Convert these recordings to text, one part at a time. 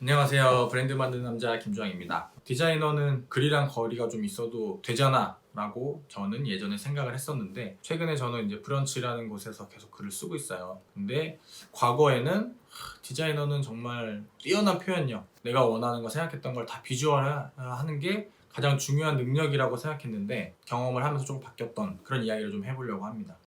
안녕하세요. 브랜드 만드는 남자 김주환입니다. 디자이너는 글이랑 거리가 좀 있어도 되잖아 라고 저는 예전에 생각을 했었는데, 최근에 저는 이제 브런치라는 곳에서 계속 글을 쓰고 있어요. 근데 과거에는 디자이너는 정말 뛰어난 표현력, 내가 원하는 거 생각했던 걸 다 비주얼화하는 게 가장 중요한 능력이라고 생각했는데, 경험을 하면서 조금 바뀌었던 그런 이야기를 좀 해보려고 합니다.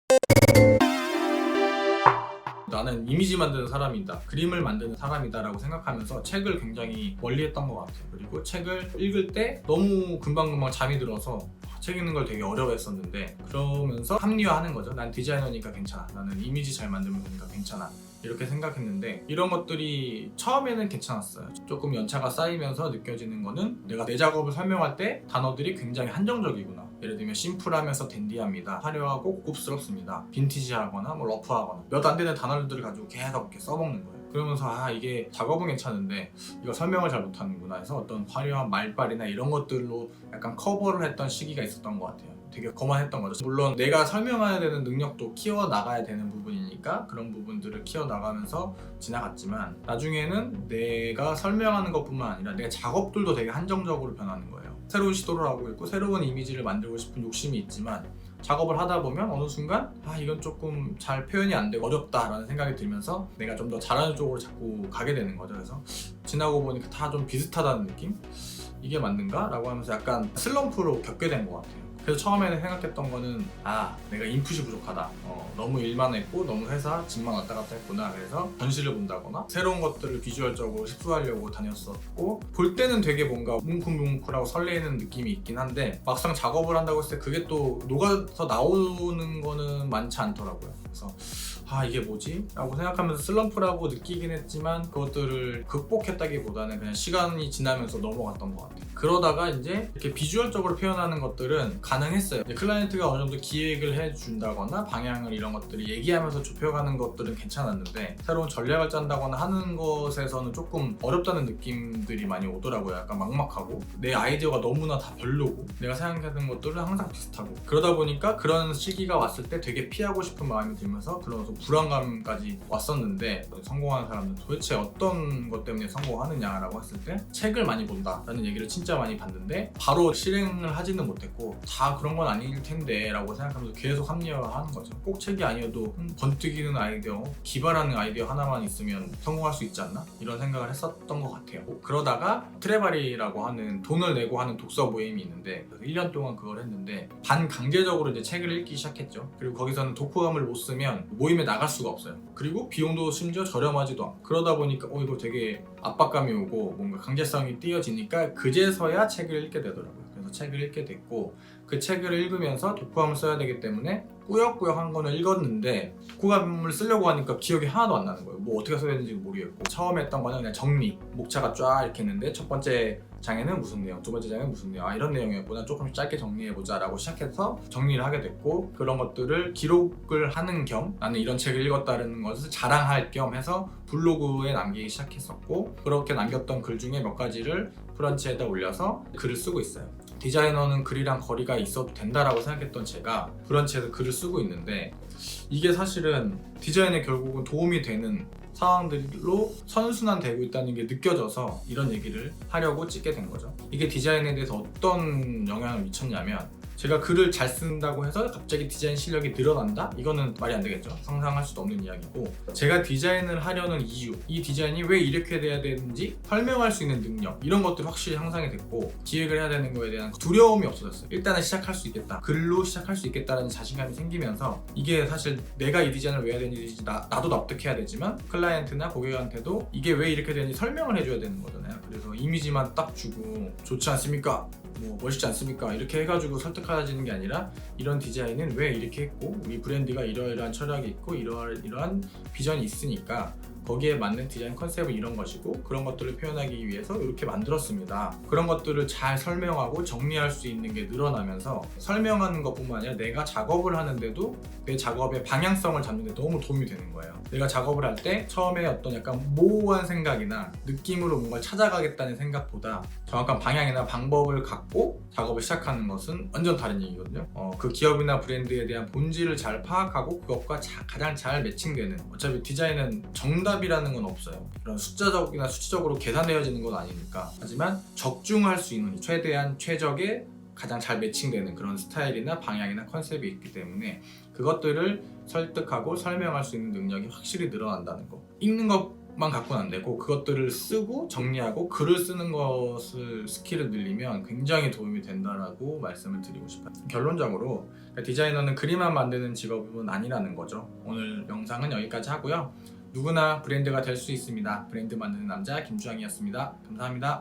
나는 이미지 만드는 사람이다, 그림을 만드는 사람이다 라고 생각하면서 책을 굉장히 멀리했던 것 같아요. 그리고 책을 읽을 때 너무 금방금방 잠이 들어서 책 읽는 걸 되게 어려워했었는데, 그러면서 합리화하는 거죠. 난 디자이너니까 괜찮아, 나는 이미지 잘 만들면 되니까 괜찮아, 이렇게 생각했는데, 이런 것들이 처음에는 괜찮았어요. 조금 연차가 쌓이면서 느껴지는 거는, 내가 내 작업을 설명할 때 단어들이 굉장히 한정적이구나. 예를 들면 심플하면서 댄디합니다, 화려하고 고급스럽습니다, 빈티지하거나 러프하거나 몇 안 되는 단어들을 가지고 계속 이렇게 써먹는 거예요. 그러면서 이게 작업은 괜찮은데 이거 설명을 잘 못하는구나 해서 어떤 화려한 말빨이나 이런 것들로 약간 커버를 했던 시기가 있었던 것 같아요. 되게 거만했던 거죠. 물론 내가 설명해야 되는 능력도 키워나가야 되는 부분이니까 그런 부분들을 키워나가면서 지나갔지만, 나중에는 내가 설명하는 것뿐만 아니라 내 작업들도 되게 한정적으로 변하는 거예요. 새로운 시도를 하고 있고 새로운 이미지를 만들고 싶은 욕심이 있지만, 작업을 하다 보면 어느 순간 이건 조금 잘 표현이 안 되고 어렵다라는 생각이 들면서 내가 좀 더 잘하는 쪽으로 자꾸 가게 되는 거죠. 그래서 지나고 보니까 다 좀 비슷하다는 느낌? 이게 맞는가? 라고 하면서 약간 슬럼프로 겪게 된 것 같아요. 그래서 처음에는 생각했던 거는 내가 인풋이 부족하다, 너무 일만 했고 너무 회사 집만 왔다 갔다 했구나. 그래서 전시를 본다거나 새로운 것들을 비주얼적으로 습득하려고 다녔었고, 볼 때는 되게 뭔가 뭉클뭉클하고 설레이는 느낌이 있긴 한데, 막상 작업을 한다고 했을 때 그게 또 녹아서 나오는 거는 많지 않더라고요. 그래서 이게 뭐지? 라고 생각하면서 슬럼프라고 느끼긴 했지만, 그것들을 극복했다기보다는 그냥 시간이 지나면서 넘어갔던 것 같아요. 그러다가 이제 이렇게 비주얼적으로 표현하는 것들은 가능했어요. 클라이언트가 어느 정도 기획을 해준다거나 방향을 이런 것들을 얘기하면서 좁혀가는 것들은 괜찮았는데, 새로운 전략을 짠다거나 하는 것에서는 조금 어렵다는 느낌들이 많이 오더라고요. 약간 막막하고 내 아이디어가 너무나 다 별로고 내가 생각하는 것들은 항상 비슷하고, 그러다 보니까 그런 시기가 왔을 때 되게 피하고 싶은 마음이 들면서 그런 불안감까지 왔었는데, 성공하는 사람들은 도대체 어떤 것 때문에 성공하느냐라고 했을 때 책을 많이 본다라는 얘기를 진짜 많이 봤는데, 바로 실행을 하지는 못했고 다 그런 건 아닐 텐데 라고 생각하면서 계속 합리화하는 거죠. 꼭 책이 아니어도 번뜩이는 아이디어, 기발하는 아이디어 하나만 있으면 성공할 수 있지 않나? 이런 생각을 했었던 것 같아요. 그러다가 트레바리라고 하는 돈을 내고 하는 독서 모임이 있는데, 1년 동안 그걸 했는데 반강제적으로 이제 책을 읽기 시작했죠. 그리고 거기서는 독후감을 못 쓰면 모임에 나갈 수가 없어요. 그리고 비용도 심지어 저렴하지도 않고, 그러다 보니까 이거 되게 압박감이 오고 뭔가 강제성이 띄어지니까 그제서야 책을 읽게 되더라고요. 그래서 책을 읽게 됐고, 그 책을 읽으면서 독후감을 써야 되기 때문에 꾸역꾸역 한 권을 읽었는데, 독후감을 쓰려고 하니까 기억이 하나도 안 나는 거예요. 뭐 어떻게 써야 되는지 모르겠고, 처음에 했던 거는 그냥 정리, 목차가 쫙 이렇게 했는데 첫 번째 장에는 무슨 내용, 두 번째 장에는 무슨 내용, 이런 내용이었구나, 조금씩 짧게 정리해보자 라고 시작해서 정리를 하게 됐고, 그런 것들을 기록을 하는 겸 나는 이런 책을 읽었다는 것을 자랑할 겸 해서 블로그에 남기기 시작했었고, 그렇게 남겼던 글 중에 몇 가지를 브런치에다 올려서 글을 쓰고 있어요. 디자이너는 글이랑 거리가 있어도 된다라고 생각했던 제가 브런치에서 글을 쓰고 있는데, 이게 사실은 디자인에 결국은 도움이 되는 상황들로 선순환되고 있다는 게 느껴져서 이런 얘기를 하려고 찍게 된 거죠. 이게 디자인에 대해서 어떤 영향을 미쳤냐면, 제가 글을 잘 쓴다고 해서 갑자기 디자인 실력이 늘어난다? 이거는 말이 안 되겠죠. 상상할 수도 없는 이야기고, 제가 디자인을 하려는 이유, 이 디자인이 왜 이렇게 돼야 되는지 설명할 수 있는 능력, 이런 것들이 확실히 향상이 됐고, 기획을 해야 되는 거에 대한 두려움이 없어졌어요. 일단은 시작할 수 있겠다, 글로 시작할 수 있겠다라는 자신감이 생기면서, 이게 사실 내가 이 디자인을 왜 해야 되는지 나도 납득해야 되지만 클라이언트나 고객한테도 이게 왜 이렇게 되는지 설명을 해줘야 되는 거잖아요. 그래서 이미지만 딱 주고 좋지 않습니까? 멋있지 않습니까? 이렇게 해가지고 설득하지는 게 아니라, 이런 디자인은 왜 이렇게 했고 우리 브랜드가 이러이러한 철학이 있고 이러한 비전이 있으니까 거기에 맞는 디자인 컨셉은 이런 것이고, 그런 것들을 표현하기 위해서 이렇게 만들었습니다. 그런 것들을 잘 설명하고 정리할 수 있는 게 늘어나면서, 설명하는 것뿐만 아니라 내가 작업을 하는데도 내 작업의 방향성을 잡는 데 너무 도움이 되는 거예요. 내가 작업을 할 때 처음에 어떤 약간 모호한 생각이나 느낌으로 뭔가를 찾아가겠다는 생각보다 정확한 방향이나 방법을 갖고 작업을 시작하는 것은 완전 다른 얘기거든요. 그 기업이나 브랜드에 대한 본질을 잘 파악하고 그것과 가장 잘 매칭되는, 어차피 디자인은 정답 정답이라는 건 없어요. 그런 숫자적이나 수치적으로 계산되어지는 건 아니니까. 하지만 적중할 수 있는 최대한 최적의 가장 잘 매칭되는 그런 스타일이나 방향이나 컨셉이 있기 때문에 그것들을 설득하고 설명할 수 있는 능력이 확실히 늘어난다는 거. 읽는 것만 갖고는 안 되고 그것들을 쓰고 정리하고 글을 쓰는 것을 스킬을 늘리면 굉장히 도움이 된다라고 말씀을 드리고 싶어요. 결론적으로 디자이너는 그림만 만드는 직업은 아니라는 거죠. 오늘 영상은 여기까지 하고요. 누구나 브랜드가 될 수 있습니다. 브랜드 만드는 남자 김주환이었습니다. 감사합니다.